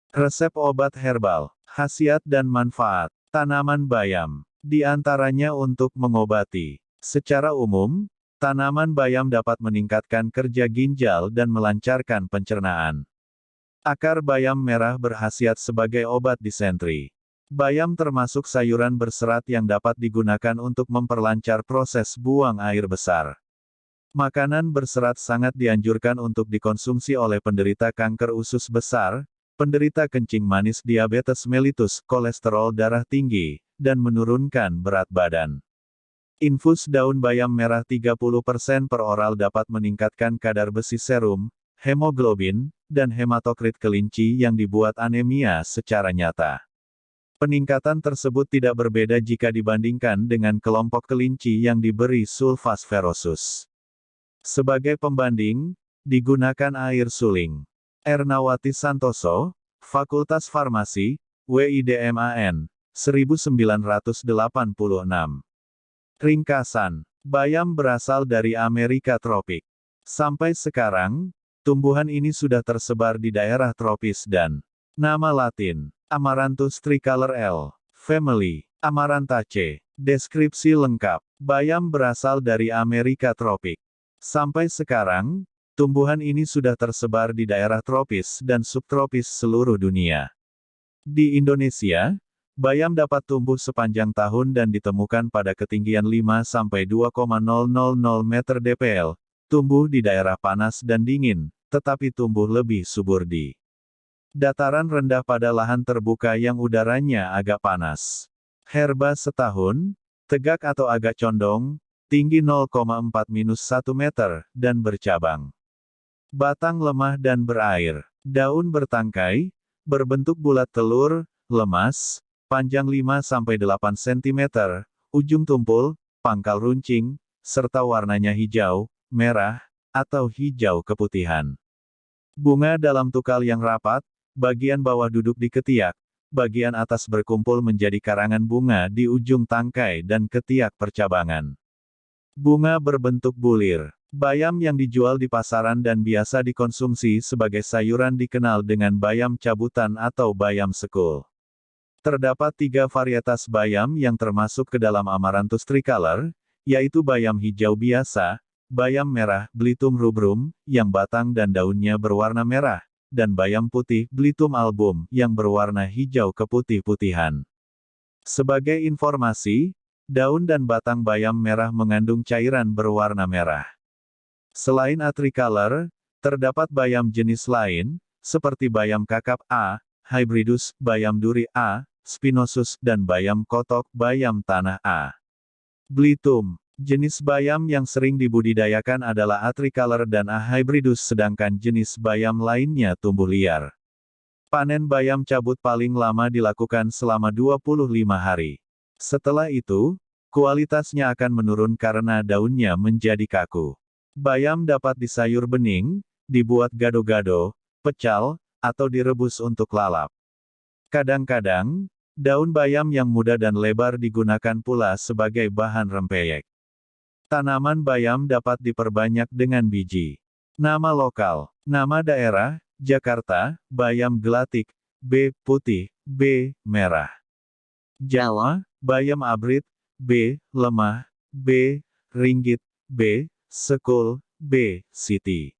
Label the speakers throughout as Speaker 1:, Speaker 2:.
Speaker 1: Resep obat herbal, khasiat dan manfaat, tanaman bayam. Di antaranya untuk mengobati. Secara umum, tanaman bayam dapat meningkatkan kerja ginjal dan melancarkan pencernaan. Akar bayam merah berkhasiat sebagai obat disentri. Bayam termasuk sayuran berserat yang dapat digunakan untuk memperlancar proses buang air besar. Makanan berserat sangat dianjurkan untuk dikonsumsi oleh penderita kanker usus besar, penderita kencing manis diabetes mellitus, kolesterol darah tinggi, dan menurunkan berat badan. Infus daun bayam merah 30% per oral dapat meningkatkan kadar besi serum, hemoglobin, dan hematokrit kelinci yang dibuat anemia secara nyata. Peningkatan tersebut tidak berbeda jika dibandingkan dengan kelompok kelinci yang diberi sulfasferosus. Sebagai pembanding, digunakan air suling. Ernawati Santoso, Fakultas Farmasi, WIDMAN, 1986. Ringkasan, bayam berasal dari Amerika tropik. Sampai sekarang, tumbuhan ini sudah tersebar di daerah tropis dan nama Latin, Amaranthus tricolor L. Family, Amarantaceae. Deskripsi lengkap, bayam berasal dari Amerika tropik. Sampai sekarang, tumbuhan ini sudah tersebar di daerah tropis dan subtropis seluruh dunia. Di Indonesia, bayam dapat tumbuh sepanjang tahun dan ditemukan pada ketinggian 5-2,000 meter dpl, tumbuh di daerah panas dan dingin, tetapi tumbuh lebih subur di dataran rendah pada lahan terbuka yang udaranya agak panas. Herba setahun, tegak atau agak condong, tinggi 0,4-1 meter, dan bercabang. Batang lemah dan berair. Daun bertangkai, berbentuk bulat telur, lemas, panjang 5-8 cm, ujung tumpul, pangkal runcing, serta warnanya hijau, merah, atau hijau keputihan. Bunga dalam tukal yang rapat, bagian bawah duduk di ketiak, bagian atas berkumpul menjadi karangan bunga di ujung tangkai dan ketiak percabangan. Bunga berbentuk bulir. Bayam yang dijual di pasaran dan biasa dikonsumsi sebagai sayuran dikenal dengan bayam cabutan atau bayam sekul. Terdapat 3 varietas bayam yang termasuk ke dalam Amaranthus tricolor, yaitu bayam hijau biasa, bayam merah Blythum rubrum, yang batang dan daunnya berwarna merah, dan bayam putih Blythum album, yang berwarna hijau keputih-putihan. Sebagai informasi, daun dan batang bayam merah mengandung cairan berwarna merah. Selain A tricolor, terdapat bayam jenis lain, seperti bayam kakap A, hybridus, bayam duri A, spinosus, dan bayam kotok, bayam tanah A. Blythum. Jenis bayam yang sering dibudidayakan adalah A tricolor dan A hybridus, sedangkan jenis bayam lainnya tumbuh liar. Panen bayam cabut paling lama dilakukan selama 25 hari. Setelah itu, kualitasnya akan menurun karena daunnya menjadi kaku. Bayam dapat disayur bening, dibuat gado-gado, pecal, atau direbus untuk lalap. Kadang-kadang, daun bayam yang muda dan lebar digunakan pula sebagai bahan rempeyek. Tanaman bayam dapat diperbanyak dengan biji. Nama lokal, nama daerah, Jakarta, bayam gelatik, B. putih, B. merah. Jawa, bayam abrit, B. lemah, B. ringgit, B. sekul, B. siti.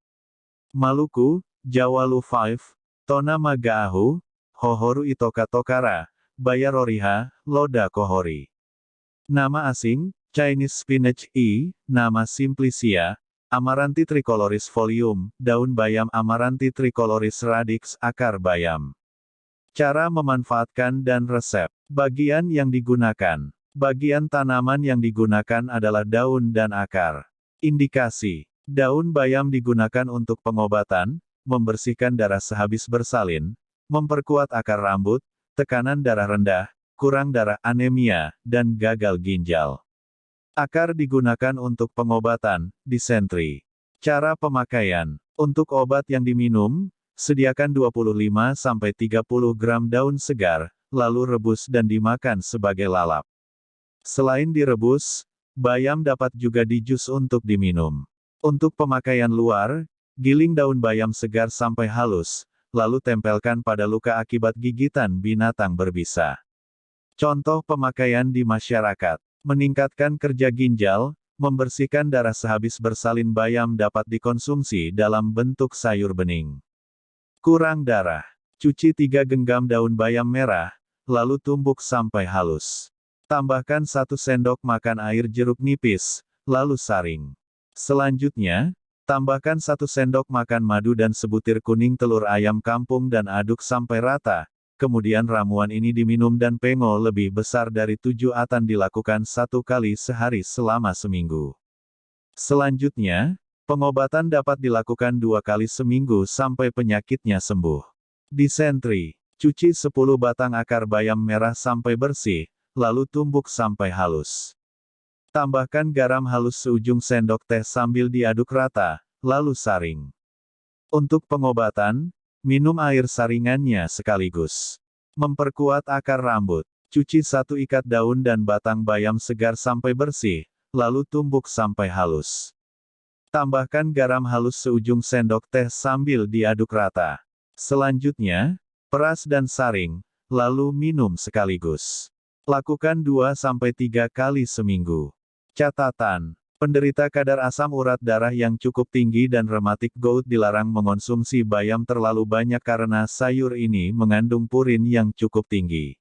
Speaker 1: Maluku, Jawa Lu 5, Tona Magaahu, Hohoru Itoka Tokara, Bayaroriha, Loda Kohori. Nama asing, Chinese spinach E, nama Simplicia, Amaranthi tricoloris folium, daun bayam Amaranthi tricoloris radix, akar bayam. Cara memanfaatkan dan resep. Bagian yang digunakan. Bagian tanaman yang digunakan adalah daun dan akar. Indikasi. Daun bayam digunakan untuk pengobatan, membersihkan darah sehabis bersalin, memperkuat akar rambut, tekanan darah rendah, kurang darah, anemia, dan gagal ginjal. Akar digunakan untuk pengobatan, disentri. Cara pemakaian. Untuk obat yang diminum, sediakan 25-30 gram daun segar, lalu rebus dan dimakan sebagai lalap. Selain direbus, bayam dapat juga dijus untuk diminum. Untuk pemakaian luar, giling daun bayam segar sampai halus, lalu tempelkan pada luka akibat gigitan binatang berbisa. Contoh pemakaian di masyarakat. Meningkatkan kerja ginjal, membersihkan darah sehabis bersalin bayam dapat dikonsumsi dalam bentuk sayur bening. Kurang darah. Cuci 3 genggam daun bayam merah, lalu tumbuk sampai halus. Tambahkan 1 sendok makan air jeruk nipis, lalu saring. Selanjutnya, tambahkan 1 sendok makan madu dan sebutir kuning telur ayam kampung dan aduk sampai rata. Kemudian ramuan ini diminum dan pengo lebih besar dari 7 atan dilakukan 1 kali sehari selama seminggu. Selanjutnya, pengobatan dapat dilakukan 2 kali seminggu sampai penyakitnya sembuh. Disentri. Cuci 10 batang akar bayam merah sampai bersih, lalu tumbuk sampai halus. Tambahkan garam halus seujung sendok teh sambil diaduk rata, lalu saring. Untuk pengobatan, minum air saringannya sekaligus. Memperkuat akar rambut. Cuci 1 ikat daun dan batang bayam segar sampai bersih, lalu tumbuk sampai halus. Tambahkan garam halus seujung sendok teh sambil diaduk rata. Selanjutnya, peras dan saring, lalu minum sekaligus. Lakukan 2-3 kali seminggu. Catatan. Penderita kadar asam urat darah yang cukup tinggi dan rheumatic gout dilarang mengonsumsi bayam terlalu banyak karena sayur ini mengandung purin yang cukup tinggi.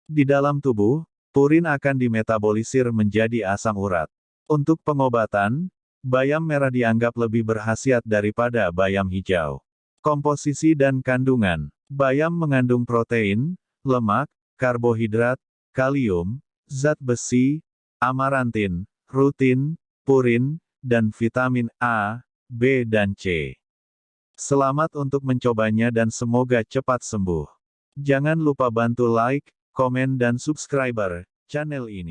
Speaker 1: Di dalam tubuh, purin akan dimetabolisir menjadi asam urat. Untuk pengobatan, bayam merah dianggap lebih berkhasiat daripada bayam hijau. Komposisi dan kandungan. Bayam mengandung protein, lemak, karbohidrat, kalium, zat besi, amarantin, rutin, purin, dan vitamin A, B dan C. Selamat untuk mencobanya dan semoga cepat sembuh. Jangan lupa bantu like, komen dan subscribe channel ini.